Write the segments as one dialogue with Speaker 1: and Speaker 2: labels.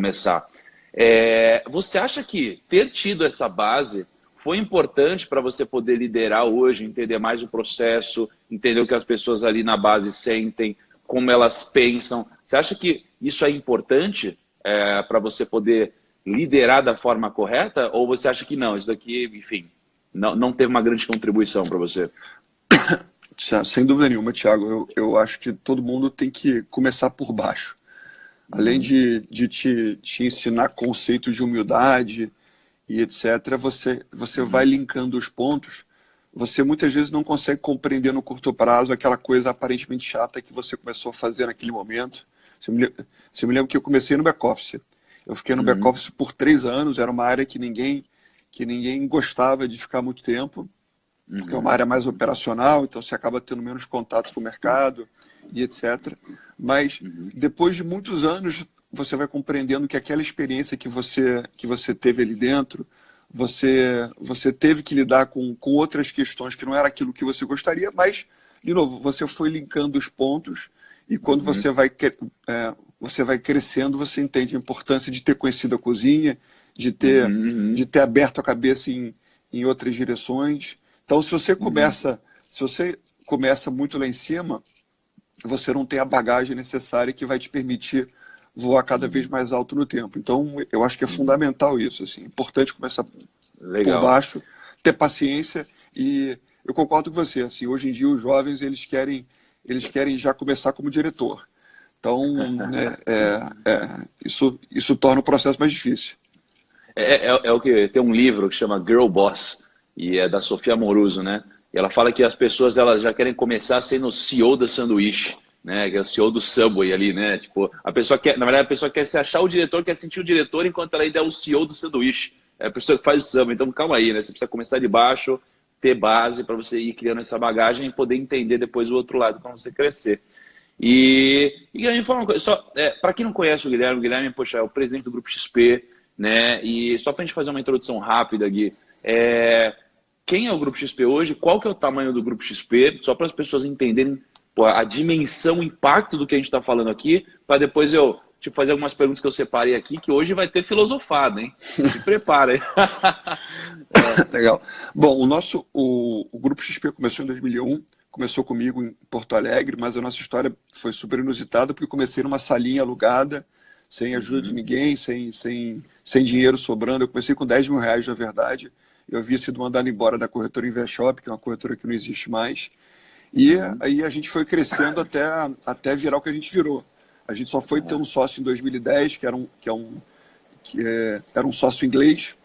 Speaker 1: começar. Você acha que ter tido essa base foi importante para você poder liderar hoje, entender mais o processo, entender o que as pessoas ali na base sentem, como elas pensam? Você acha que isso é importante para você poder liderar da forma correta? Ou você acha que não, isso daqui, enfim, não teve uma grande contribuição para você?
Speaker 2: Sem dúvida nenhuma, Thiago. Eu acho que todo mundo tem que começar por baixo. Além de te ensinar conceitos de humildade e etc., você vai linkando os pontos. Você muitas vezes não consegue compreender no curto prazo aquela coisa aparentemente chata que você começou a fazer naquele momento. Você me lembra que eu comecei no back-office. Eu fiquei no back-office por 3 anos, era uma área que ninguém gostava de ficar muito tempo, porque é uma área mais operacional, então você acaba tendo menos contato com o mercado e etc. Mas depois de muitos anos, você vai compreendendo que aquela experiência que você teve ali dentro, você teve que lidar com outras questões que não era aquilo que você gostaria, mas, de novo, você foi linkando os pontos e quando você vai crescendo, você entende a importância de ter conhecido a cozinha, de ter aberto a cabeça em outras direções. Então, se você começa muito lá em cima, você não tem a bagagem necessária que vai te permitir voar cada vez mais alto no tempo. Então, eu acho que é fundamental isso. Assim, é importante começar por baixo, ter paciência e eu concordo com você. Assim, hoje em dia, os jovens eles querem já começar como diretor. Então, isso torna o processo mais difícil.
Speaker 1: O que tem um livro que chama Girl Boss e é da Sofia Amoruso, né? E ela fala que as pessoas elas já querem começar sendo o CEO da sanduíche, né? Que é o CEO do Subway ali, né? Tipo, a pessoa quer, na verdade, a pessoa quer se achar o diretor, quer sentir o diretor, enquanto ela ainda é o CEO do sanduíche. É a pessoa que faz o Subway. Então, calma aí, né? Você precisa começar de baixo, ter base para você ir criando essa bagagem e poder entender depois o outro lado quando você crescer. E Guilherme, fala uma coisa, para quem não conhece o Guilherme, poxa, é o presidente do Grupo XP, né? E só para a gente fazer uma introdução rápida, Gui, quem é o Grupo XP hoje? Qual que é o tamanho do Grupo XP? Só para as pessoas entenderem a dimensão, o impacto do que a gente está falando aqui, para depois eu te fazer algumas perguntas que eu separei aqui, que hoje vai ter filosofado, hein? Se prepara, hein?
Speaker 2: Legal. Bom, o Grupo XP começou em 2001, começou comigo em Porto Alegre, mas a nossa história foi super inusitada, porque comecei numa salinha alugada, sem ajuda de ninguém, sem dinheiro sobrando. Eu comecei com 10 mil reais, na verdade. Eu havia sido mandado embora da corretora InvestShop, que é uma corretora que não existe mais. E aí a gente foi crescendo até virar o que a gente virou. A gente só foi ter um sócio em 2010, que era um sócio inglês.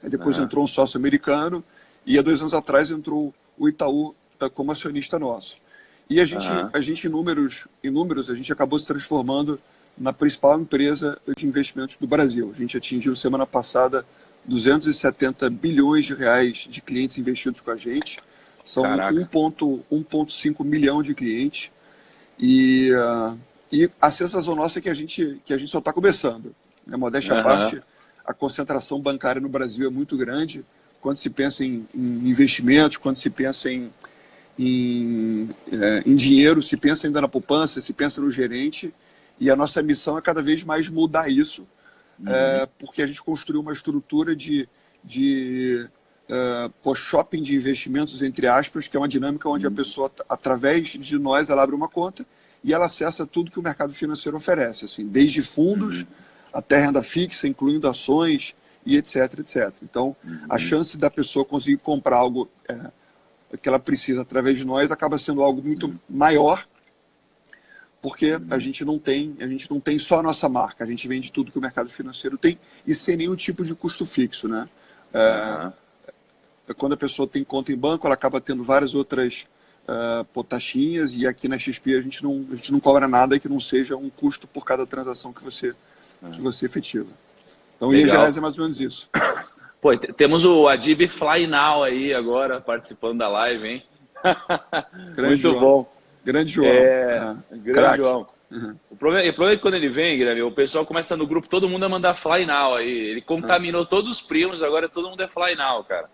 Speaker 2: Aí depois entrou um sócio americano. E há 2 anos atrás entrou o Itaú como acionista nosso. E a gente em números, a gente acabou se transformando na principal empresa de investimentos do Brasil. A gente atingiu semana passada 270 bilhões de reais de clientes investidos com a gente. São 1,5 milhão de clientes. E a sensação nossa é que a gente só está começando. Modéstia à parte, a concentração bancária no Brasil é muito grande. Quando se pensa em investimentos, quando se pensa em dinheiro, se pensa ainda na poupança, se pensa no gerente. E a nossa missão é cada vez mais mudar isso, porque a gente construiu uma estrutura de shopping de investimentos, entre aspas, que é uma dinâmica onde a pessoa, através de nós, ela abre uma conta e ela acessa tudo que o mercado financeiro oferece, assim, desde fundos até renda fixa, incluindo ações e etc, etc. Então, a chance da pessoa conseguir comprar algo que ela precisa através de nós acaba sendo algo muito maior, porque a gente não tem só a nossa marca, a gente vende tudo que o mercado financeiro tem e sem nenhum tipo de custo fixo, né? Quando a pessoa tem conta em banco, ela acaba tendo várias outras taxinhas, e aqui na XP a gente não cobra nada que não seja um custo por cada transação que você efetiva. Então, em gerais, é mais ou menos isso.
Speaker 1: Pô, temos o Adib Fly Now aí agora participando da live, hein? Muito
Speaker 2: João.
Speaker 1: Bom.
Speaker 2: Grande João.
Speaker 1: Grande João. O problema é que quando ele vem, Guilherme, o pessoal começa no grupo, todo mundo a mandar Fly Now aí. Ele contaminou todos os primos, agora todo mundo é Fly Now, cara.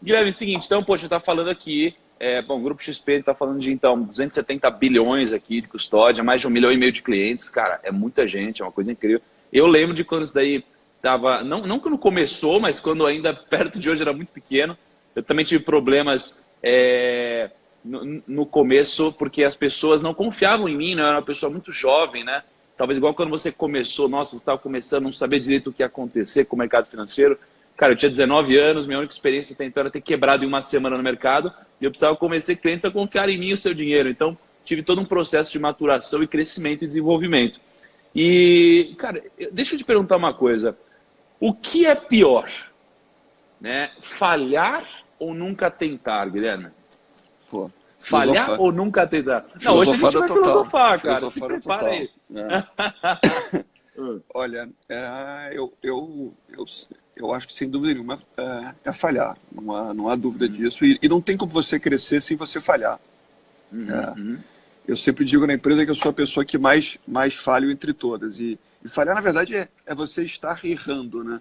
Speaker 1: Guilherme, é o seguinte, então, poxa, tá falando aqui, o Grupo XP tá falando de, então, 270 bilhões aqui de custódia, mais de 1,5 milhão de clientes, cara, é muita gente, é uma coisa incrível. Eu lembro de quando isso daí estava, não quando começou, mas quando ainda perto de hoje era muito pequeno. Eu também tive problemas no começo, porque as pessoas não confiavam em mim, né? Eu era uma pessoa muito jovem, né? Talvez igual quando você começou, nossa, você estava começando, não sabia direito o que ia acontecer com o mercado financeiro. Cara, eu tinha 19 anos, minha única experiência até então era ter quebrado em uma semana no mercado, e eu precisava convencer clientes a confiar em mim e o seu dinheiro. Então, tive todo um processo de maturação e crescimento e desenvolvimento. E, cara, deixa eu te perguntar uma coisa. O que é pior, né? Falhar ou nunca tentar, Guilherme?
Speaker 2: Pô,
Speaker 1: Falhar
Speaker 2: filosofar.
Speaker 1: ou nunca tentar? Não, hoje a gente
Speaker 2: Filosofada
Speaker 1: vai
Speaker 2: total.
Speaker 1: filosofar, cara. Se
Speaker 2: Filosofada
Speaker 1: prepara
Speaker 2: total.
Speaker 1: aí.
Speaker 2: Olha, eu acho que sem dúvida nenhuma é falhar. Não há dúvida disso. E não tem como você crescer sem você falhar. Eu sempre digo na empresa que eu sou a pessoa que mais falho entre todas. E falhar, na verdade, é você estar errando, né?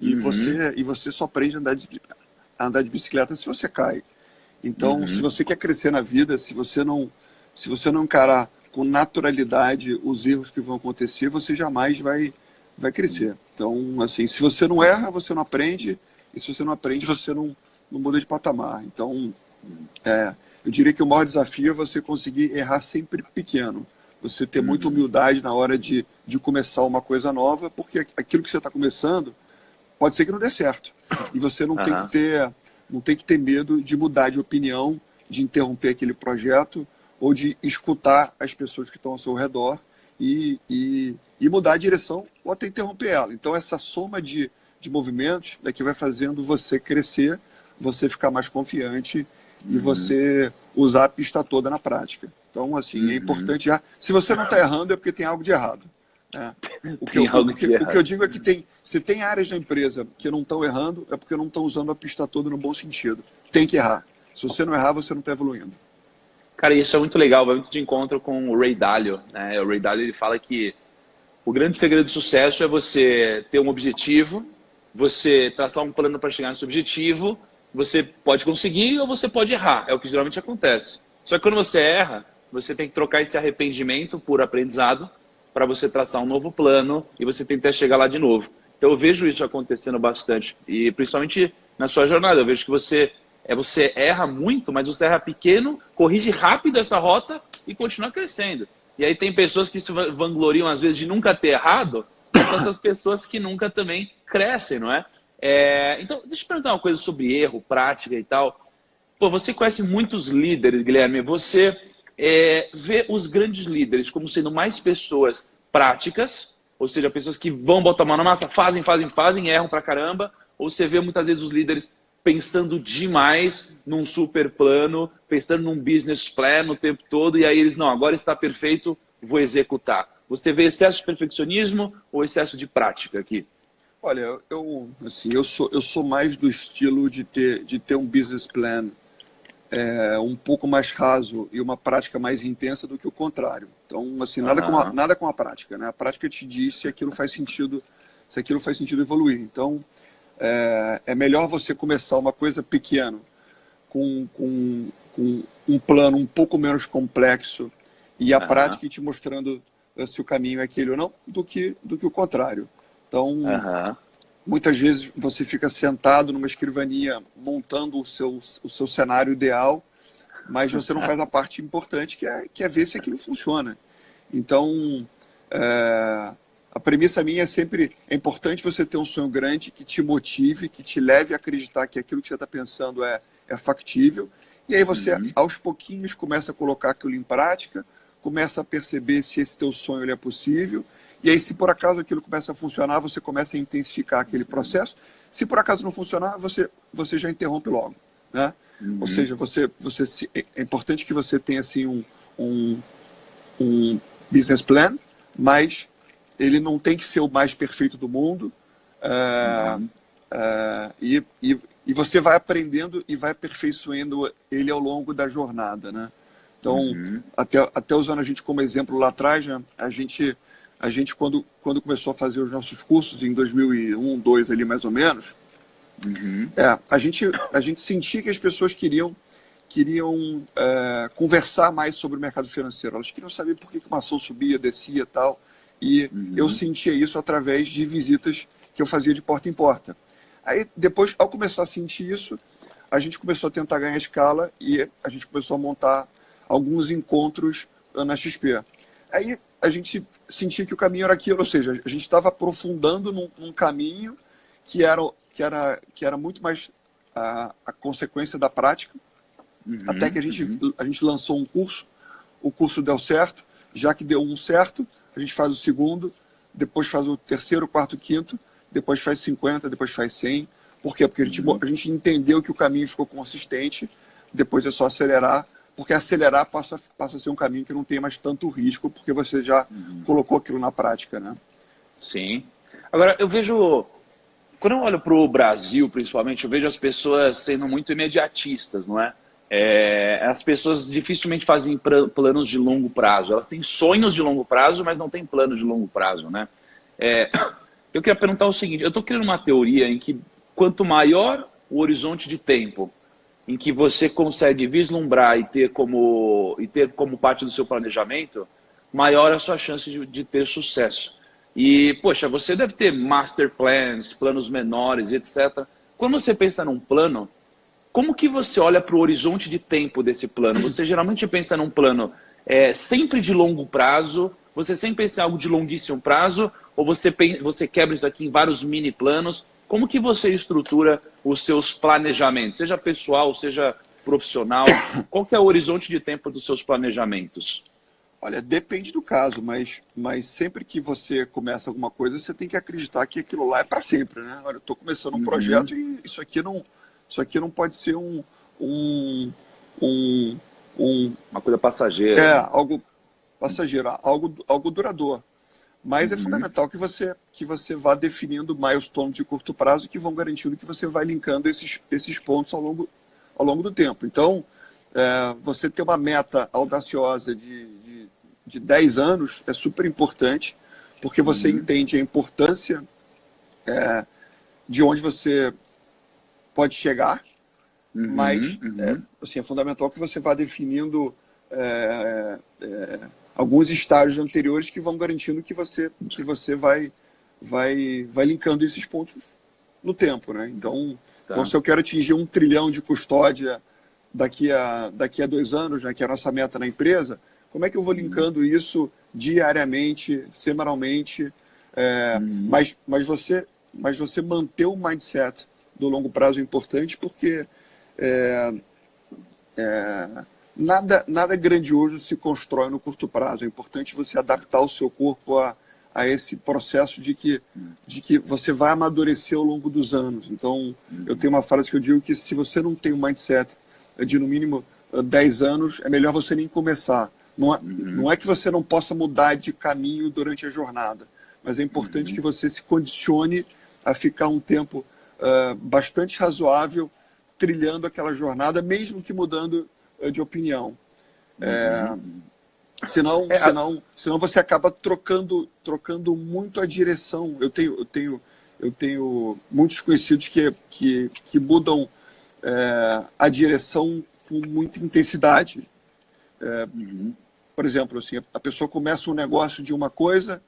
Speaker 2: E você só aprende a andar de bicicleta se você cai. Então, se você quer crescer na vida, se você não encarar com naturalidade os erros que vão acontecer, você jamais vai crescer. Então, assim, se você não erra, você não aprende. E se você não aprende, você não muda de patamar. Então, eu diria que o maior desafio é você conseguir errar sempre pequeno. Você ter muita humildade na hora de começar uma coisa nova, porque aquilo que você está começando pode ser que não dê certo. E você não tem que ter medo de mudar de opinião, de interromper aquele projeto ou de escutar as pessoas que estão ao seu redor e mudar a direção ou até interromper ela. Então, essa soma de movimentos é que vai fazendo você crescer, você ficar mais confiante e você usar a pista toda na prática. Então, assim, é importante. Se você não está errando, é porque tem algo de errado. O que eu digo é que se tem áreas da empresa que não estão errando, é porque não estão usando a pista toda no bom sentido. Tem que errar. Se você não errar, você não está evoluindo.
Speaker 1: Cara, isso é muito legal, vai muito de encontro com o Ray Dalio, né? O Ray Dalio, ele fala que o grande segredo do sucesso é você ter um objetivo, você traçar um plano para chegar nesse objetivo, você pode conseguir ou você pode errar, é o que geralmente acontece. Só que quando você erra, você tem que trocar esse arrependimento por aprendizado para você traçar um novo plano e você tentar chegar lá de novo. Então eu vejo isso acontecendo bastante, e principalmente na sua jornada, eu vejo que você erra muito, mas você erra pequeno, corrige rápido essa rota e continua crescendo. E aí tem pessoas que se vangloriam às vezes de nunca ter errado, mas são essas pessoas que nunca também crescem, não é? Então, deixa eu perguntar uma coisa sobre erro, prática e tal. Pô, você conhece muitos líderes, Guilherme, você vê os grandes líderes como sendo mais pessoas práticas, ou seja, pessoas que vão botar a mão na massa, fazem, erram pra caramba, ou você vê muitas vezes os líderes pensando demais num super plano, pensando num business plan o tempo todo, e aí eles, não, agora está perfeito, vou executar. Você vê excesso de perfeccionismo ou excesso de prática aqui?
Speaker 2: Olha, eu sou mais do estilo de ter um business plan um pouco mais raso e uma prática mais intensa do que o contrário. Então, assim, nada com a prática, né? A prática te diz se aquilo faz sentido evoluir. Então, é melhor você começar uma coisa pequena, com um plano um pouco menos complexo e a prática te mostrando se o caminho é aquele ou não, do que o contrário. Então, muitas vezes você fica sentado numa escrivaninha montando o seu cenário ideal, mas você não faz a parte importante que é ver se aquilo funciona. Então, a premissa minha é importante você ter um sonho grande que te motive, que te leve a acreditar que aquilo que você está pensando é factível. E aí você, aos pouquinhos, começa a colocar aquilo em prática, começa a perceber se esse teu sonho ele é possível. E aí, se por acaso aquilo começa a funcionar, você começa a intensificar aquele processo. Se por acaso não funcionar, você já interrompe logo, né? Ou seja, é importante que você tenha assim, um business plan, mas ele não tem que ser o mais perfeito do mundo. E você vai aprendendo e vai aperfeiçoando ele ao longo da jornada, né? Então, até usando a gente como exemplo lá atrás, né, a gente quando começou a fazer os nossos cursos, em 2001, 2002, ali mais ou menos, a gente sentia que as pessoas queriam conversar mais sobre o mercado financeiro. Elas queriam saber por que uma ação subia, descia e tal. E eu sentia isso através de visitas que eu fazia de porta em porta. Aí, depois, ao começar a sentir isso, a gente começou a tentar ganhar escala e a gente começou a montar alguns encontros na XP. Aí, a gente sentia que o caminho era aquilo, ou seja, a gente estava aprofundando num caminho que era muito mais a consequência da prática, até que a gente lançou um curso, o curso deu certo, já que deu um certo, a gente faz o segundo, depois faz o terceiro, quarto, quinto, depois faz 50, depois faz 100. Por quê? Porque a gente entendeu que o caminho ficou consistente, depois é só acelerar, porque acelerar passa a ser um caminho que não tem mais tanto risco, porque você já colocou aquilo na prática, né?
Speaker 1: Sim. Agora, eu vejo, quando eu olho para o Brasil, principalmente, eu vejo as pessoas sendo muito imediatistas, não é? As pessoas dificilmente fazem planos de longo prazo. Elas têm sonhos de longo prazo, mas não têm planos de longo prazo, né? Eu queria perguntar o seguinte, eu estou criando uma teoria em que quanto maior o horizonte de tempo em que você consegue vislumbrar e ter como parte do seu planejamento, maior a sua chance de ter sucesso. E, poxa, você deve ter master plans, planos menores, etc. Quando você pensa num plano, como que você olha para o horizonte de tempo desse plano? Você geralmente pensa num plano sempre de longo prazo, você sempre pensa em algo de longuíssimo prazo, ou você quebra isso aqui em vários mini planos? Como que você estrutura os seus planejamentos, seja pessoal, seja profissional? Qual que é o horizonte de tempo dos seus planejamentos?
Speaker 2: Olha, depende do caso, mas sempre que você começa alguma coisa, você tem que acreditar que aquilo lá é para sempre, né? Olha, eu estou começando um projeto e isso aqui não pode ser
Speaker 1: uma coisa passageira.
Speaker 2: Algo passageiro, algo duradouro. Mas é fundamental que você vá definindo milestones de curto prazo que vão garantindo que você vai linkando esses pontos ao longo do tempo. Então, você ter uma meta audaciosa de 10 anos é super importante, porque você entende a importância de onde você pode chegar, mas assim, é fundamental que você vá definindo alguns estágios anteriores que vão garantindo que você vai linkando esses pontos no tempo, né? Então, se eu quero atingir 1 trilhão de custódia daqui a 2 anos, né, que é a nossa meta na empresa, como é que eu vou linkando isso diariamente, semanalmente? Mas você manter o mindset do longo prazo é importante, porque nada grandioso se constrói no curto prazo. É importante você adaptar o seu corpo a esse processo de que você vai amadurecer ao longo dos anos. Então, eu tenho uma frase que eu digo que se você não tem um mindset de, no mínimo, 10 anos, é melhor você nem começar. Não é que você não possa mudar de caminho durante a jornada, mas é importante que você se condicione a ficar um tempo bastante razoável trilhando aquela jornada, mesmo que mudando de opinião. Senão você acaba trocando muito a direção. Eu tenho muitos conhecidos que mudam a direção com muita intensidade. Por exemplo, assim, a pessoa começa um negócio de uma coisa,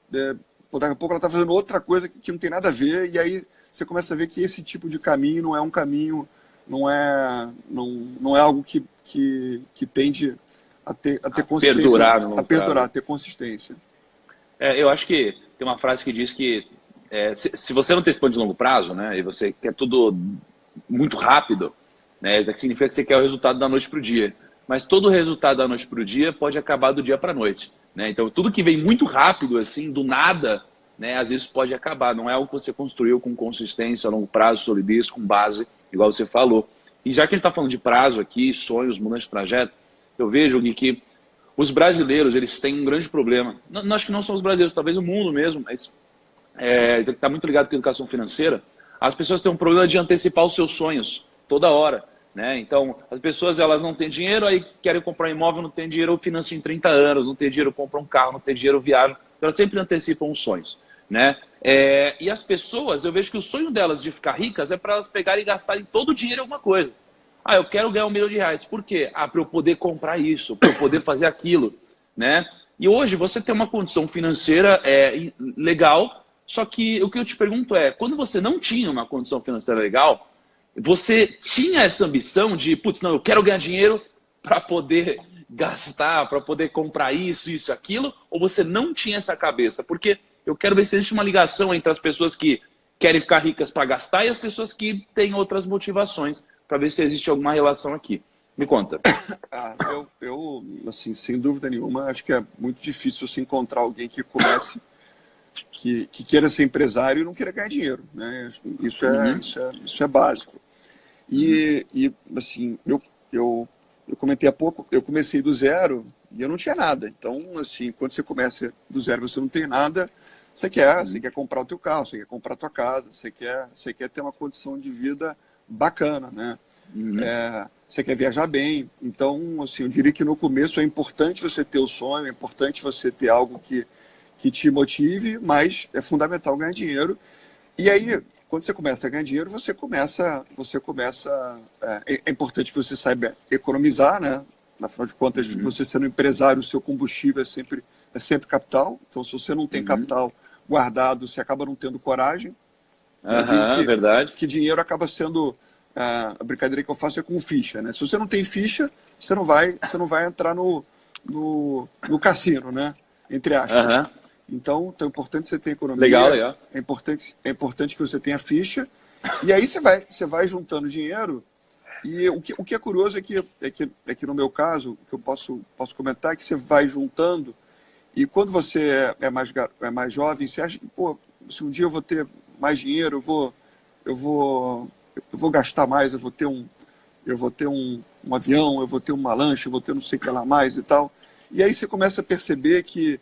Speaker 2: daqui a pouco ela está fazendo outra coisa que não tem nada a ver, e aí você começa a ver que esse tipo de caminho não é um caminho, não é algo que tende a ter consistência.
Speaker 1: Perdurar,
Speaker 2: a ter consistência.
Speaker 1: Eu acho que tem uma frase que diz que se você não tem esse plano de longo prazo, né, e você quer tudo muito rápido, né, isso significa que você quer o resultado da noite para o dia. Mas todo o resultado da noite para o dia pode acabar do dia para a noite, né? Então, tudo que vem muito rápido, assim, do nada, né, às vezes pode acabar. Não é algo que você construiu com consistência, a longo prazo, solidez, com base, igual você falou. E já que a gente está falando de prazo aqui, sonhos, mudança de trajeto, eu vejo, Gui, que os brasileiros, eles têm um grande problema. Não, acho que não são os brasileiros, talvez o mundo mesmo, mas está muito ligado com a educação financeira. As pessoas têm um problema de antecipar os seus sonhos toda hora, né? Então, as pessoas, elas não têm dinheiro, aí querem comprar um imóvel, não tem dinheiro, financiam em 30 anos, não tem dinheiro, compram um carro, não tem dinheiro, viajam. Então, elas sempre antecipam os sonhos, né? E as pessoas, eu vejo que o sonho delas de ficar ricas é para elas pegarem e gastarem todo o dinheiro em alguma coisa. Eu quero ganhar R$1 milhão. Por quê? Para eu poder comprar isso, para eu poder fazer aquilo, né? E hoje você tem uma condição financeira legal, só que o que eu te pergunto é, quando você não tinha uma condição financeira legal, você tinha essa ambição de, putz, não, eu quero ganhar dinheiro para poder gastar, para poder comprar isso, isso, aquilo, ou você não tinha essa cabeça? Porque eu quero ver se existe uma ligação entre as pessoas que querem ficar ricas para gastar e as pessoas que têm outras motivações, para ver se existe alguma relação aqui. Me conta.
Speaker 2: Assim, sem dúvida nenhuma, acho que é muito difícil você encontrar alguém que comece, que queira ser empresário e não queira ganhar dinheiro, né? Isso é básico. Assim, eu comentei há pouco, eu comecei do zero e eu não tinha nada. Então, assim, quando você começa do zero, você não tem nada, você quer comprar o teu carro, você quer comprar a tua casa, você quer ter uma condição de vida bacana, né? Você quer viajar bem. Então, assim, eu diria que no começo é importante você ter o sonho, é importante você ter algo que te motive, mas é fundamental ganhar dinheiro. E aí, quando você começa a ganhar dinheiro, é importante que você saiba economizar, né? Afinal de contas, você sendo empresário, o seu combustível é sempre capital. Então, se você não tem capital guardado, você acaba não tendo coragem. Eu digo
Speaker 1: Verdade.
Speaker 2: que dinheiro acaba sendo... A brincadeira que eu faço é com ficha, né? Se você não tem ficha, você não vai entrar no cassino, né? Entre aspas. Então, é importante você ter economia.
Speaker 1: Legal.
Speaker 2: É importante que você tenha ficha. E aí você vai juntando dinheiro. E o que é curioso é que no meu caso, o que eu posso comentar é que você vai juntando. E quando você é mais jovem, você acha que, pô, se um dia eu vou ter mais dinheiro, eu vou gastar mais, eu vou ter um avião, eu vou ter uma lancha, eu vou ter não sei o que lá mais e tal. E aí você começa a perceber que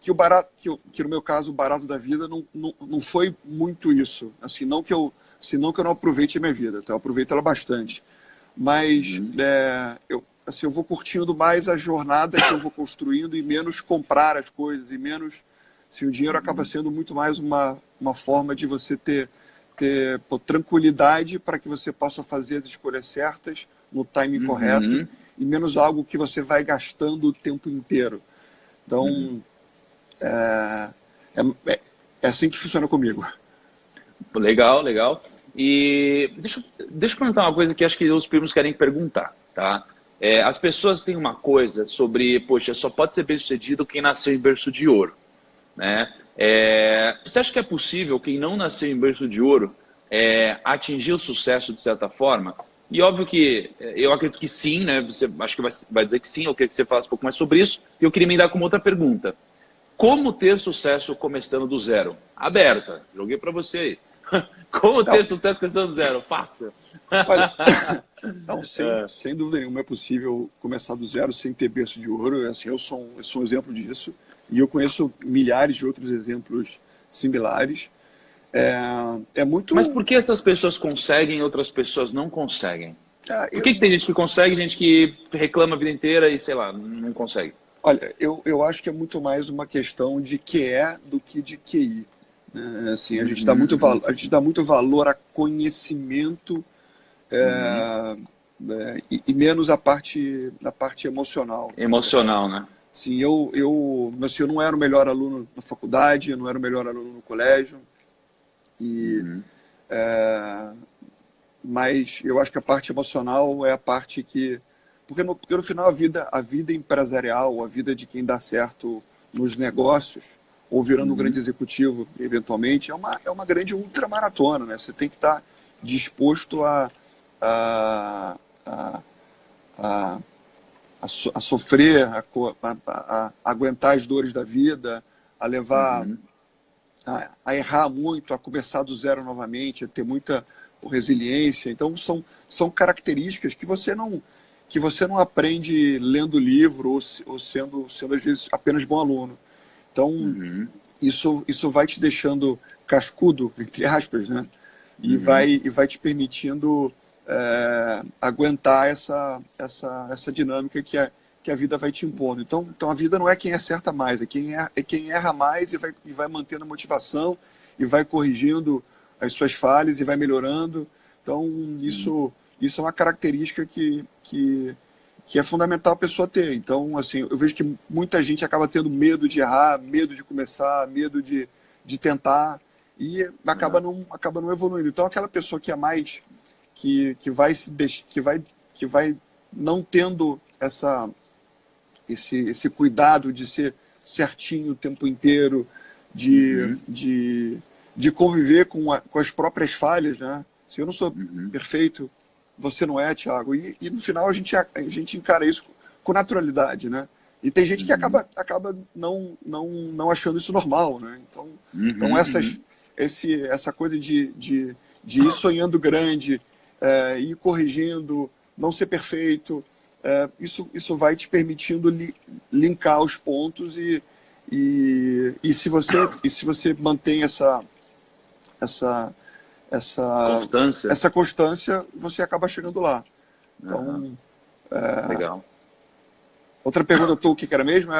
Speaker 2: o barato, que no meu caso o barato da vida não foi muito isso. Assim, não que eu não aproveite a minha vida, tá? Eu aproveito ela bastante. Mas eu vou curtindo mais a jornada que eu vou construindo e menos comprar as coisas e menos... Assim, o dinheiro acaba sendo muito mais uma forma de você ter tranquilidade para que você possa fazer as escolhas certas no timing correto e menos algo que você vai gastando o tempo inteiro. Então, é assim que funciona comigo.
Speaker 1: Legal. E deixa eu perguntar uma coisa que acho que os primos querem perguntar, tá? As pessoas têm uma coisa sobre, poxa, só pode ser bem-sucedido quem nasceu em berço de ouro, né? Você acha que é possível quem não nasceu em berço de ouro atingir o sucesso de certa forma? E óbvio que eu acredito que sim, né? Você acho que vai dizer que sim, eu queria que você falasse um pouco mais sobre isso. E eu queria emendar com uma outra pergunta. Como ter sucesso começando do zero? Aberta, joguei para você aí. Como ter sucesso começando do zero? Fácil.
Speaker 2: Olha, não, sem dúvida nenhuma é possível começar do zero sem ter berço de ouro. Assim, eu sou um exemplo disso. E eu conheço milhares de outros exemplos similares.
Speaker 1: Mas por que essas pessoas conseguem e outras pessoas não conseguem? Por que tem gente que consegue e gente que reclama a vida inteira e, sei lá, não consegue?
Speaker 2: Olha, eu acho que é muito mais uma questão de QE do que de QI. Assim, a gente dá muito valor a conhecimento e menos a parte emocional.
Speaker 1: Emocional, né?
Speaker 2: Sim, eu não era o melhor aluno na faculdade, eu não era o melhor aluno no colégio, mas eu acho que a parte emocional é a parte que... Porque no final a vida empresarial, a vida de quem dá certo nos negócios, ou virando um grande executivo, eventualmente, é uma grande ultramaratona, né? Você tem que estar disposto a sofrer, a aguentar as dores da vida, a levar, a errar muito, a começar do zero novamente, a ter muita resiliência. Então, são características que você não aprende lendo livro ou sendo às vezes, apenas bom aluno. Então, isso vai te deixando cascudo, entre aspas, né? E vai te permitindo aguentar essa dinâmica que a vida vai te impondo. Então a vida não é quem acerta mais, é quem erra mais e vai mantendo a motivação e vai corrigindo as suas falhas e vai melhorando. Então isso é uma característica que que é fundamental a pessoa ter. Então, assim, eu vejo que muita gente acaba tendo medo de errar, medo de começar, medo de tentar, e acaba não evoluindo. Então, aquela pessoa que é mais, que vai se que vai não tendo esse cuidado de ser certinho o tempo inteiro, de conviver com as próprias falhas, né? Se eu não sou perfeito, você não é, Thiago. E no final a gente encara isso com naturalidade, né? E tem gente que acaba não achando isso normal, né? Então essa coisa de ir sonhando grande, ir corrigindo, não ser perfeito, isso vai te permitindo linkar os pontos e se você mantém essa constância, você acaba chegando lá. Então,
Speaker 1: legal.
Speaker 2: Outra pergunta tua, o que era mesmo?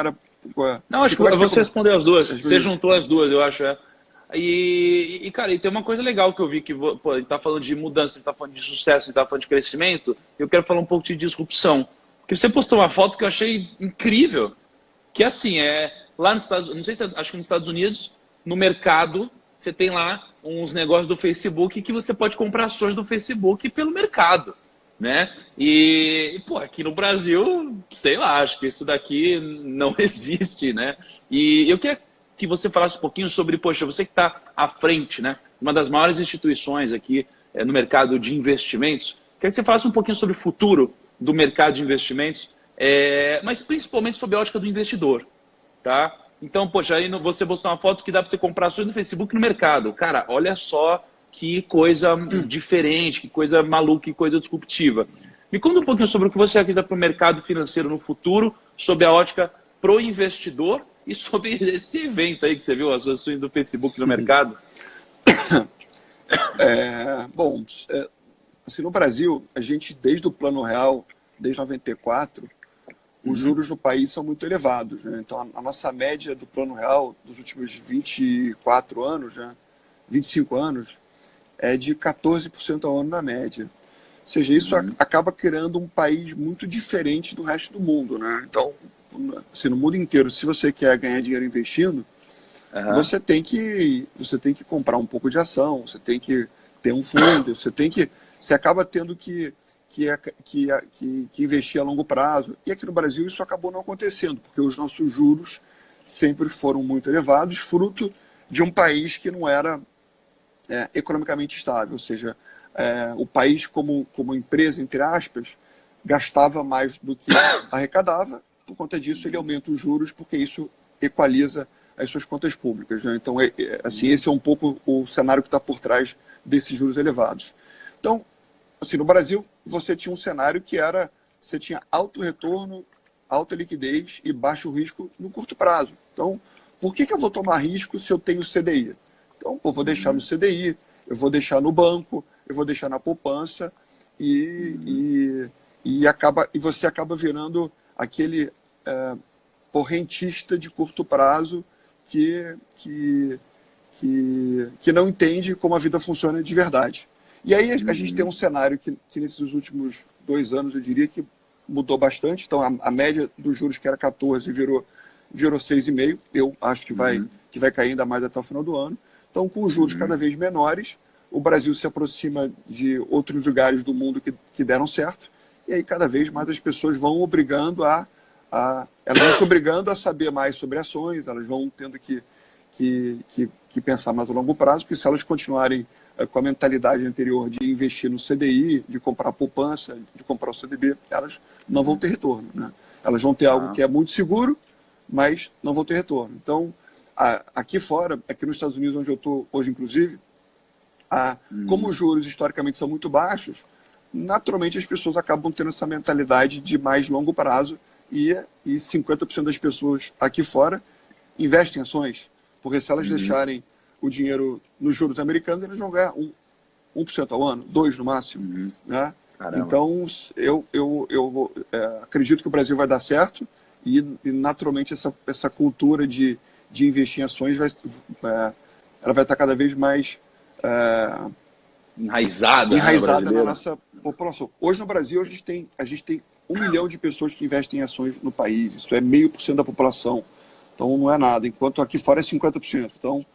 Speaker 1: Não, acho que você respondeu as duas. Você juntou as duas, eu acho. E, cara, e tem uma coisa legal que eu vi que, pô, a gente tá falando de mudança, a gente tá falando de sucesso, a gente tá falando de crescimento, eu quero falar um pouco de disrupção. Porque você postou uma foto que eu achei incrível, que assim, lá nos Estados Unidos, não sei se acho que nos Estados Unidos, no mercado, você tem lá uns negócios do Facebook que você pode comprar ações do Facebook pelo mercado, né? E pô, aqui no Brasil, sei lá, acho que isso daqui não existe, né? E eu queria que você falasse um pouquinho sobre, poxa, você que está à frente, né? Uma das maiores instituições aqui no mercado de investimentos, queria que você falasse um pouquinho sobre o futuro do mercado de investimentos, mas principalmente sobre a ótica do investidor, tá? Então, poxa, aí você postou uma foto que dá para você comprar ações no Facebook no mercado. Cara, olha só que coisa diferente, que coisa maluca, que coisa disruptiva. Me conta um pouquinho sobre o que você acredita para o mercado financeiro no futuro, sobre a ótica pro investidor e sobre esse evento aí que você viu, as ações do Facebook no mercado.
Speaker 2: Bom, assim, no Brasil, a gente, desde o Plano Real, desde 94, os juros no país são muito elevados, né? Então, a nossa média do Plano Real dos últimos 24 anos, né? 25 anos, é de 14% ao ano na média. Ou seja, isso acaba criando um país muito diferente do resto do mundo, né? Então, assim, no mundo inteiro, se você quer ganhar dinheiro investindo, você tem que comprar um pouco de ação, você tem que ter um fundo, você acaba tendo que investir a longo prazo. E aqui no Brasil isso acabou não acontecendo, porque os nossos juros sempre foram muito elevados, fruto de um país que não era economicamente estável. Ou seja, o país como empresa, entre aspas, gastava mais do que arrecadava. Por conta disso, ele aumenta os juros, porque isso equaliza as suas contas públicas, né? Então, assim, esse é um pouco o cenário que está por trás desses juros elevados. Então, assim, no Brasil, você tinha um cenário que você tinha alto retorno, alta liquidez e baixo risco no curto prazo. Então, por que eu vou tomar risco se eu tenho CDI? Então, eu vou deixar no CDI, eu vou deixar no banco, eu vou deixar na poupança e você acaba virando aquele rentista de curto prazo que não entende como a vida funciona de verdade. E aí a gente tem um cenário que nesses últimos 2 anos, eu diria que mudou bastante. Então, a média dos juros, que era 14, virou 6,5. Eu acho que vai cair ainda mais até o final do ano. Então, com os juros cada vez menores, o Brasil se aproxima de outros lugares do mundo que deram certo. E aí, cada vez mais, as pessoas vão elas vão se obrigando a saber mais sobre ações, elas vão tendo que pensar mais a longo prazo, porque se elas continuarem com a mentalidade anterior de investir no CDI, de comprar poupança, de comprar o CDB, elas não vão ter retorno, né? Elas vão ter algo que é muito seguro, mas não vão ter retorno. Então, aqui fora, aqui nos Estados Unidos, onde eu estou hoje, inclusive, como os juros historicamente são muito baixos, naturalmente as pessoas acabam tendo essa mentalidade de mais longo prazo e 50% das pessoas aqui fora investem em ações, porque se elas deixarem o dinheiro nos juros americanos, eles vão ganhar 1% ao ano, 2% no máximo. Né? Então, eu acredito que o Brasil vai dar certo e naturalmente, essa cultura de investir em ações ela vai estar cada vez mais
Speaker 1: enraizada
Speaker 2: na nossa população. Hoje no Brasil, a gente tem 1 milhão de pessoas que investem em ações no país. Isso é 0,5% da população. Então não é nada, enquanto aqui fora é 50%. Então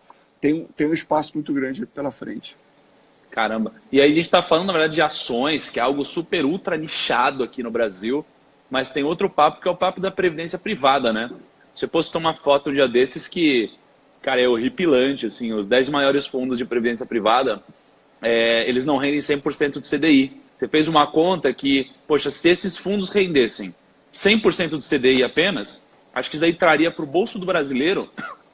Speaker 2: tem um espaço muito grande pela frente.
Speaker 1: Caramba. E aí a gente está falando, na verdade, de ações, que é algo super ultra nichado aqui no Brasil, mas tem outro papo que é o papo da previdência privada, né? Você postou uma foto um dia desses que, cara, é horripilante, assim, os 10 maiores fundos de previdência privada, eles não rendem 100% do CDI. Você fez uma conta que, poxa, se esses fundos rendessem 100% do CDI apenas, acho que isso daí traria para o bolso do brasileiro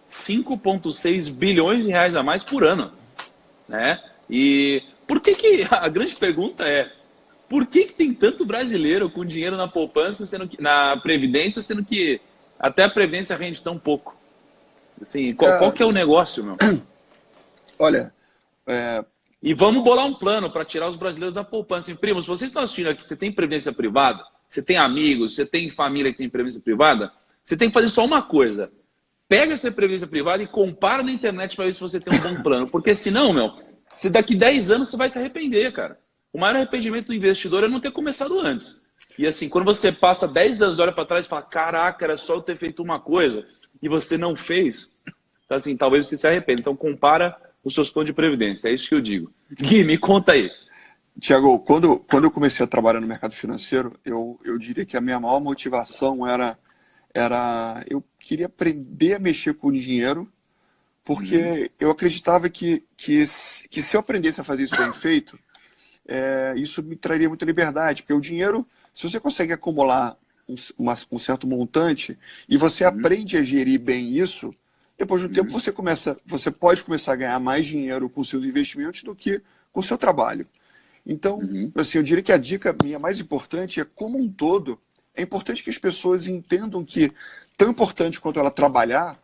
Speaker 1: 5,6 bilhões de reais a mais por ano, né? E por que a grande pergunta é, por que tem tanto brasileiro com dinheiro na poupança, na previdência, sendo que até a previdência rende tão pouco? Assim, qual que é o negócio, meu?
Speaker 2: Olha,
Speaker 1: e vamos bolar um plano para tirar os brasileiros da poupança. Primo, se vocês estão assistindo aqui, você tem previdência privada, você tem amigos, você tem família que tem previdência privada, você tem que fazer só uma coisa. Pega essa previdência privada e compara na internet para ver se você tem um bom plano. Porque senão, meu, se daqui 10 anos você vai se arrepender, cara. O maior arrependimento do investidor é não ter começado antes. E assim, quando você passa 10 anos, olha para trás e fala, caraca, era só eu ter feito uma coisa e você não fez, então, assim, talvez você se arrependa. Então compara os seus planos de previdência, é isso que eu digo. Gui, me conta aí.
Speaker 2: Tiago, quando eu comecei a trabalhar no mercado financeiro, eu diria que a minha maior motivação era eu queria aprender a mexer com o dinheiro, porque eu acreditava que se eu aprendesse a fazer isso bem feito, isso me traria muita liberdade, porque o dinheiro, se você consegue acumular um certo montante e você aprende a gerir bem isso, depois de um tempo você pode começar a ganhar mais dinheiro com seus investimentos do que com o seu trabalho. Então, assim, eu diria que a dica minha mais importante é, como um todo, é importante que as pessoas entendam que, tão importante quanto ela trabalhar,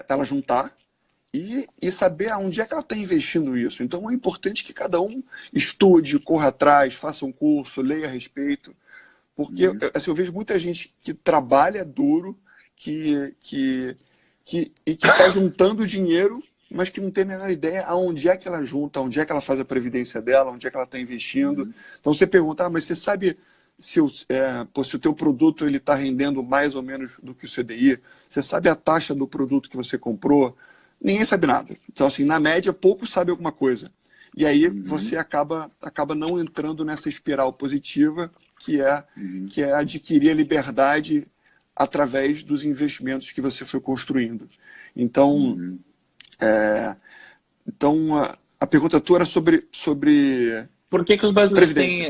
Speaker 2: ela juntar e saber aonde é que ela está investindo isso. Então, é importante que cada um estude, corra atrás, faça um curso, leia a respeito. Porque assim, eu vejo muita gente que trabalha duro, que está juntando dinheiro, mas que não tem a menor ideia aonde é que ela junta, onde é que ela faz a previdência dela, onde é que ela está investindo. Então você pergunta, mas você sabe se o teu produto está rendendo mais ou menos do que o CDI? Você sabe a taxa do produto que você comprou? Ninguém sabe nada. Então, assim, na média, pouco sabe alguma coisa. E aí você acaba não entrando nessa espiral positiva, que é adquirir a liberdade através dos investimentos que você foi construindo. Então, a pergunta tua era sobre
Speaker 1: por que os brasileiros têm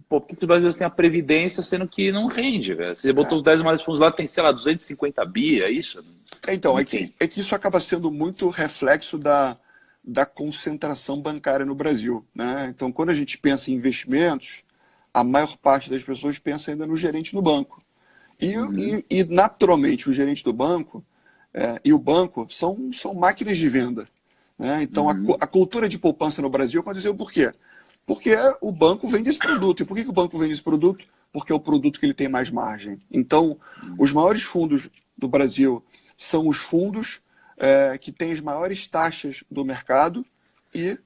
Speaker 2: por
Speaker 1: que os brasileiros têm a previdência, sendo que não rende, velho? Você botou os 10 maiores fundos lá, tem, sei lá, 250 bi, é isso?
Speaker 2: Então, é que isso acaba sendo muito reflexo da concentração bancária no Brasil, né? Então, quando a gente pensa em investimentos, a maior parte das pessoas pensa ainda no gerente do banco. E naturalmente, o gerente do banco e o banco são máquinas de venda, né? Então, a cultura de poupança no Brasil aconteceu por quê? Porque o banco vende esse produto. E por que o banco vende esse produto? Porque é o produto que ele tem mais margem. Então, os maiores fundos do Brasil são os fundos que têm as maiores taxas do mercado e,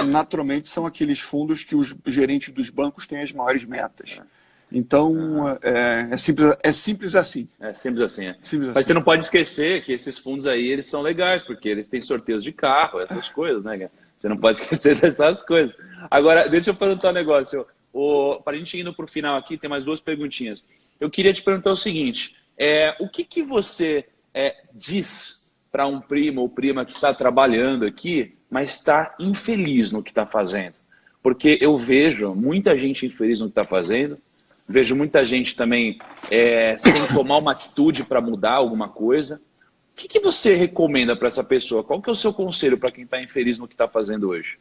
Speaker 2: naturalmente, são aqueles fundos que os gerentes dos bancos têm as maiores metas. Então, é simples assim.
Speaker 1: É simples assim,
Speaker 2: Simples
Speaker 1: Mas
Speaker 2: assim.
Speaker 1: você não pode esquecer que esses fundos aí, eles são legais, porque eles têm sorteios de carro, essas coisas, né, cara? Você não pode esquecer dessas coisas. Agora, deixa eu perguntar um negócio. Para a gente indo para o final aqui, tem mais 2 perguntinhas. Eu queria te perguntar o seguinte, o que você diz para um primo ou prima que está trabalhando aqui, mas está infeliz no que está fazendo? Porque eu vejo muita gente infeliz no que está fazendo, vejo muita gente também sem tomar uma atitude para mudar alguma coisa. O que você recomenda para essa pessoa? Qual que é o seu conselho para quem está infeliz no que está fazendo hoje?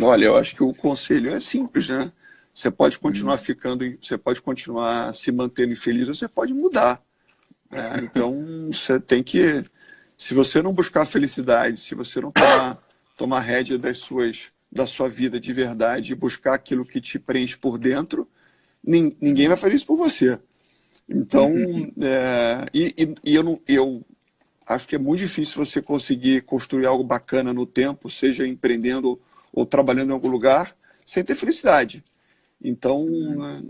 Speaker 2: Olha, eu acho que o conselho é simples, né? Você pode continuar você pode continuar se mantendo infeliz, ou você pode mudar. Então, você tem que, se você não buscar a felicidade, se você não tomar rédea da sua vida de verdade e buscar aquilo que te preenche por dentro, ninguém vai fazer isso por você. Então, eu acho que é muito difícil você conseguir construir algo bacana no tempo, seja empreendendo ou trabalhando em algum lugar, sem ter felicidade. Então,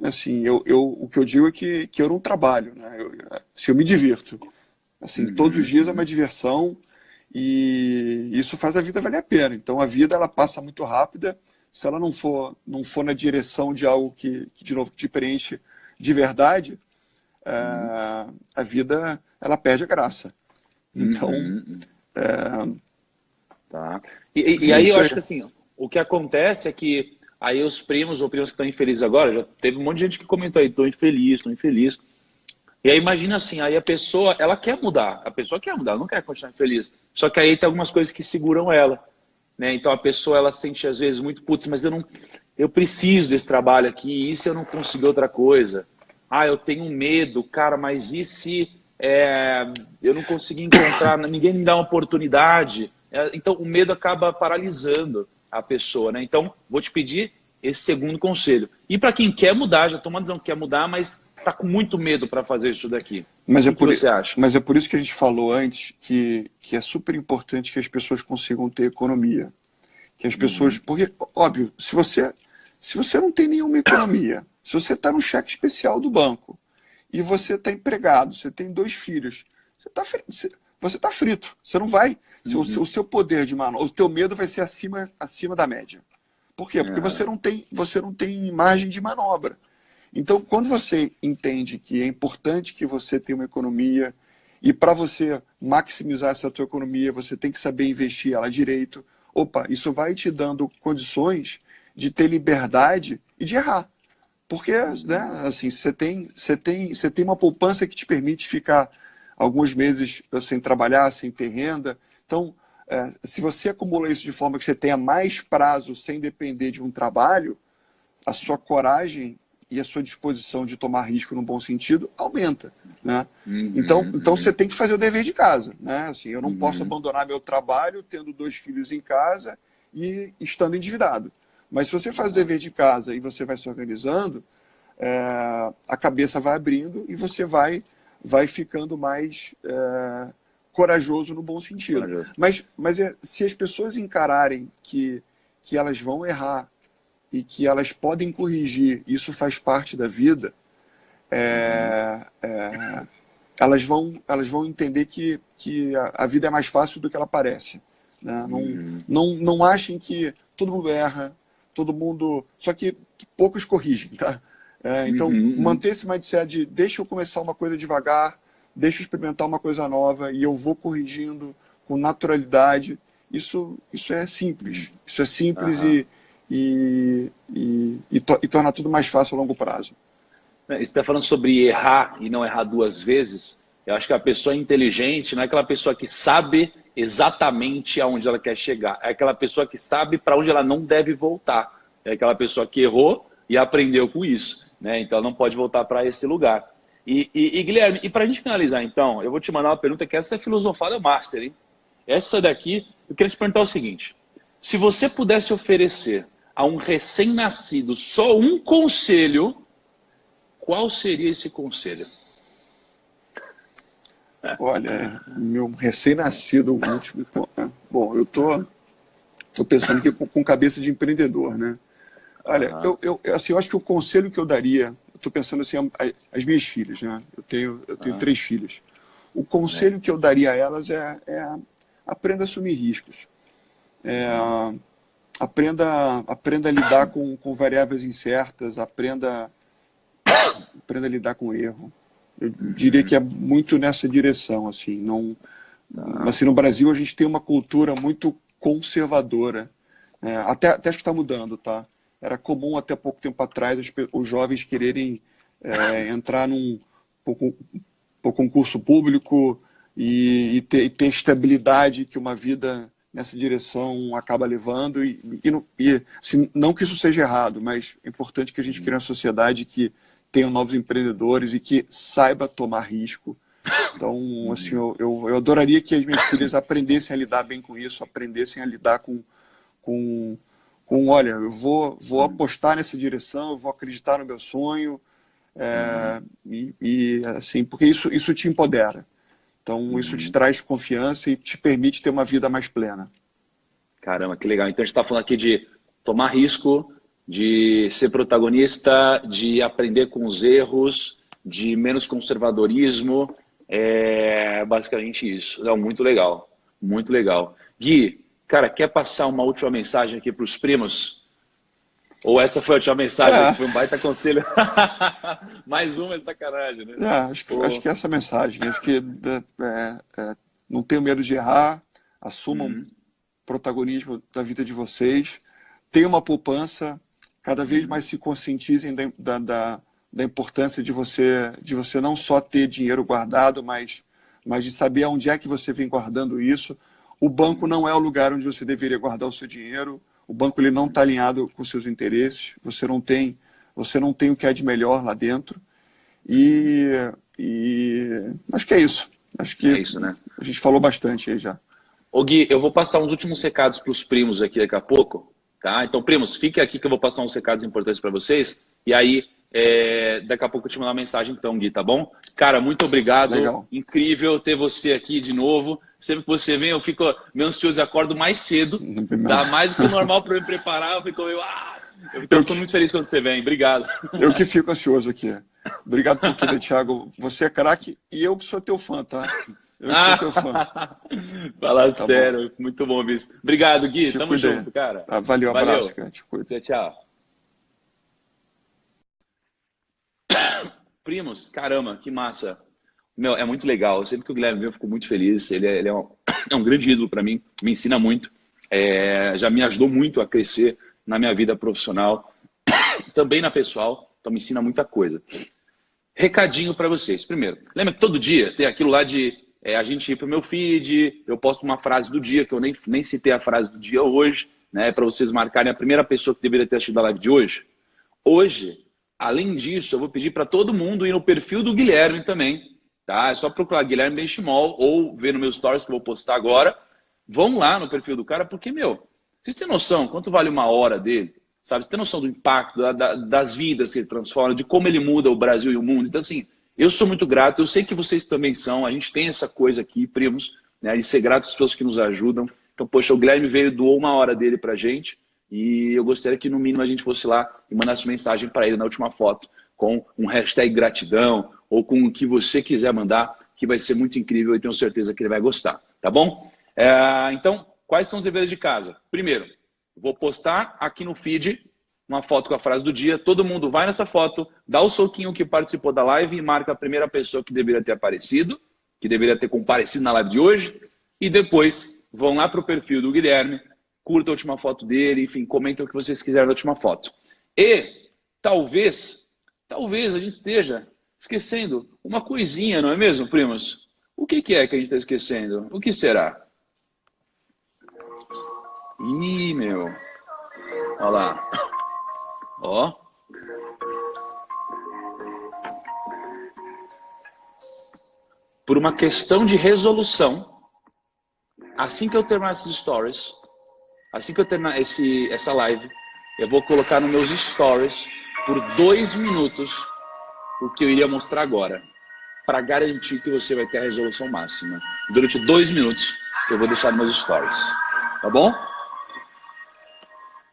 Speaker 2: assim, o que eu digo é que eu não trabalho, né? Se eu me divirto. Assim, todos os dias é uma diversão e isso faz a vida valer a pena. Então, a vida ela passa muito rápida. Se ela não for na direção de algo que de novo, te preenche de verdade, a vida ela perde a graça. Então,
Speaker 1: Tá.
Speaker 2: é
Speaker 1: E aí eu
Speaker 2: isso aí.
Speaker 1: acho que assim, o que acontece é que aí os primos ou primos que estão infelizes agora, já teve um monte de gente que comentou aí, estou infeliz, estou infeliz. E aí imagina assim, aí a pessoa, ela quer mudar, a pessoa quer mudar, ela não quer continuar infeliz. Só que aí tem algumas coisas que seguram ela, né? Então a pessoa, ela sente às vezes muito, putz, mas eu preciso desse trabalho aqui, e se eu não conseguir outra coisa? Ah, eu tenho medo, cara, mas e se eu não conseguir encontrar, ninguém me dá uma oportunidade? Então o medo acaba paralisando a pessoa, né? Então vou te pedir esse segundo conselho. E para quem quer mudar, já tomou a decisão que quer mudar, mas está com muito medo para fazer isso daqui.
Speaker 2: Mas
Speaker 1: O
Speaker 2: é
Speaker 1: que
Speaker 2: por,
Speaker 1: você acha?
Speaker 2: mas é por isso que a gente falou antes que é super importante que as pessoas consigam ter economia. Que as pessoas. Porque, óbvio, se você não tem nenhuma economia, se você está no cheque especial do banco e você está empregado, você tem 2 filhos, você tá frito. Você não vai. O seu poder de manobra, o teu medo vai ser acima da média. Por quê? Porque você não tem margem de manobra. Então, quando você entende que é importante que você tenha uma economia e para você maximizar essa tua economia, você tem que saber investir ela direito. Opa, isso vai te dando condições de ter liberdade e de errar. Porque, né, assim, você tem uma poupança que te permite ficar alguns meses sem trabalhar, sem ter renda. Então, se você acumula isso de forma que você tenha mais prazo sem depender de um trabalho, a sua coragem e a sua disposição de tomar risco no bom sentido aumenta, né? Então você tem que fazer o dever de casa, né? Assim, eu não posso abandonar meu trabalho tendo 2 filhos em casa e estando endividado. Mas se você faz o dever de casa e você vai se organizando, a cabeça vai abrindo e você vai ficando mais corajoso no bom sentido.
Speaker 1: Corajoso.
Speaker 2: Mas se as pessoas encararem que elas vão errar e que elas podem corrigir, isso faz parte da vida, elas vão entender que a vida é mais fácil do que ela parece. Né? Não achem que todo mundo erra, todo mundo. Só que poucos corrigem. Tá? Então, manter esse mindset de deixa eu começar uma coisa devagar, deixa eu experimentar uma coisa nova e eu vou corrigindo com naturalidade. Isso é simples. Isso é simples e torna tudo mais fácil a longo prazo.
Speaker 1: Você está falando sobre errar e não errar 2 vezes. Eu acho que a pessoa inteligente não é aquela pessoa que sabe exatamente aonde ela quer chegar. É aquela pessoa que sabe para onde ela não deve voltar. É aquela pessoa que errou e aprendeu com isso, né? Então ela não pode voltar para esse lugar. E Guilherme, e para a gente finalizar então, eu vou te mandar uma pergunta que essa é filosofada master, hein? Essa daqui, eu queria te perguntar o seguinte. Se você pudesse oferecer a um recém-nascido só um conselho, qual seria esse conselho?
Speaker 2: Olha, meu recém-nascido, o último. Bom, eu tô pensando aqui com cabeça de empreendedor, né? Olha, assim, eu acho que o conselho que eu daria, eu tô pensando assim, as minhas filhas, né? Eu tenho 3 filhas. O conselho que eu daria a elas é aprenda a assumir riscos. Aprenda a lidar com variáveis incertas, aprenda a lidar com erro. Eu diria que é muito nessa direção, assim. Não, assim, no Brasil a gente tem uma cultura muito conservadora. Até acho que está mudando, tá? Era comum até pouco tempo atrás os jovens quererem entrar por concurso público e ter estabilidade que uma vida nessa direção acaba levando. Assim, não que isso seja errado, mas é importante que a gente crie uma sociedade que tenha novos empreendedores e que saiba tomar risco. Então, assim, eu adoraria que as minhas filhas aprendessem a lidar bem com isso, aprendessem a lidar com olha, eu vou apostar nessa direção, eu vou acreditar no meu sonho, assim, porque isso te empodera. Então, isso te traz confiança e te permite ter uma vida mais plena.
Speaker 1: Caramba, que legal. Então a gente está falando aqui de tomar risco, de ser protagonista, de aprender com os erros, de menos conservadorismo. É basicamente isso. Não, muito legal, muito legal. Gui, cara, quer passar uma última mensagem aqui para os primos? Ou essa foi a última mensagem, que foi um baita conselho? Mais uma é sacanagem, né?
Speaker 2: Acho que essa mensagem, acho que não tenham medo de errar, assumam protagonismo da vida de vocês, tenham uma poupança, cada vez mais se conscientizem da importância de você não só ter dinheiro guardado, mas de saber onde é que você vem guardando isso. O banco não é o lugar onde você deveria guardar o seu dinheiro. O banco ele não está alinhado com seus interesses. Você não tem o que é de melhor lá dentro. E acho que é isso. Acho que
Speaker 1: é isso, né?
Speaker 2: A gente falou bastante aí já.
Speaker 1: Ô Gui, eu vou passar uns últimos recados para os primos aqui daqui a pouco, tá? Então, primos, fiquem aqui que eu vou passar uns recados importantes para vocês. E aí, daqui a pouco eu te mandar uma mensagem então, Gui, tá bom? Cara, muito obrigado.
Speaker 2: Legal.
Speaker 1: Incrível ter você aqui de novo. Sempre que você vem, eu fico meio ansioso e acordo mais cedo. Dá mais do que o normal para eu me preparar. Eu fico meio... Eu estou muito feliz quando você vem. Obrigado.
Speaker 2: Eu que fico ansioso aqui. Obrigado por tudo, Thiago. Você é craque e eu que sou teu fã, tá? Eu que sou teu fã.
Speaker 1: Fala sério. Bom. Muito bom, Visto. Obrigado, Gui. Tamo junto, cara.
Speaker 2: Valeu, abraço, cara. Te cuida.
Speaker 1: Tchau. Primos, caramba, que massa. Meu, é muito legal. Sempre que o Guilherme vem, eu fico muito feliz. Ele é um grande ídolo para mim, me ensina muito. Já me ajudou muito a crescer na minha vida profissional, também na pessoal. Então, me ensina muita coisa. Recadinho para vocês. Primeiro, lembra que todo dia tem aquilo lá de a gente ir para o meu feed, eu posto uma frase do dia, que eu nem citei a frase do dia hoje, né, para vocês marcarem a primeira pessoa que deveria ter assistido a live de hoje. Hoje, além disso, eu vou pedir para todo mundo ir no perfil do Guilherme também. Tá? É só procurar Guilherme Benchimol ou ver no meu stories que eu vou postar agora. Vão lá no perfil do cara, porque, vocês têm noção quanto vale uma hora dele? Sabe? Você tem noção do impacto, das vidas que ele transforma, de como ele muda o Brasil e o mundo. Então, assim, eu sou muito grato, eu sei que vocês também são. A gente tem essa coisa aqui, primos, né, de ser grato às pessoas que nos ajudam. Então, poxa, o Guilherme veio, doou uma hora dele pra gente. E eu gostaria que, no mínimo, a gente fosse lá e mandasse mensagem para ele na última foto, com um hashtag gratidão, ou com o que você quiser mandar, que vai ser muito incrível e tenho certeza que ele vai gostar, tá bom? Então, quais são os deveres de casa? Primeiro, vou postar aqui no feed uma foto com a frase do dia, todo mundo vai nessa foto, dá o soquinho que participou da live e marca a primeira pessoa que deveria ter aparecido, que deveria ter comparecido na live de hoje, e depois vão lá para o perfil do Guilherme, curta a última foto dele, enfim, comentem o que vocês quiserem na última foto. E talvez a gente esteja esquecendo uma coisinha, não é mesmo, primos? O que é que a gente está esquecendo? O que será? Ih, meu. Olha lá. Ó. Por uma questão de resolução, assim que eu terminar esses stories, assim que eu terminar essa live, eu vou colocar nos meus stories por 2 minutos o que eu iria mostrar agora, para garantir que você vai ter a resolução máxima. Durante 2 minutos eu vou deixar nos meus stories. Tá bom?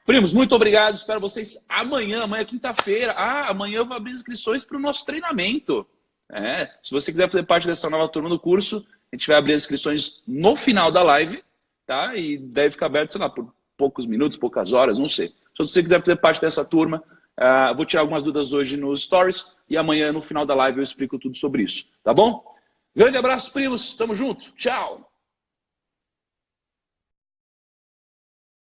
Speaker 1: Primos, muito obrigado. Espero vocês amanhã. Amanhã é quinta-feira. Amanhã eu vou abrir inscrições para o nosso treinamento. Se você quiser fazer parte dessa nova turma do curso, a gente vai abrir as inscrições no final da live, tá? E deve ficar aberto, sei lá, por poucos minutos, poucas horas, não sei. Se você quiser fazer parte dessa turma, vou tirar algumas dúvidas hoje nos stories e amanhã no final da live eu explico tudo sobre isso, tá bom? Grande abraço, primos. Tamo junto. Tchau.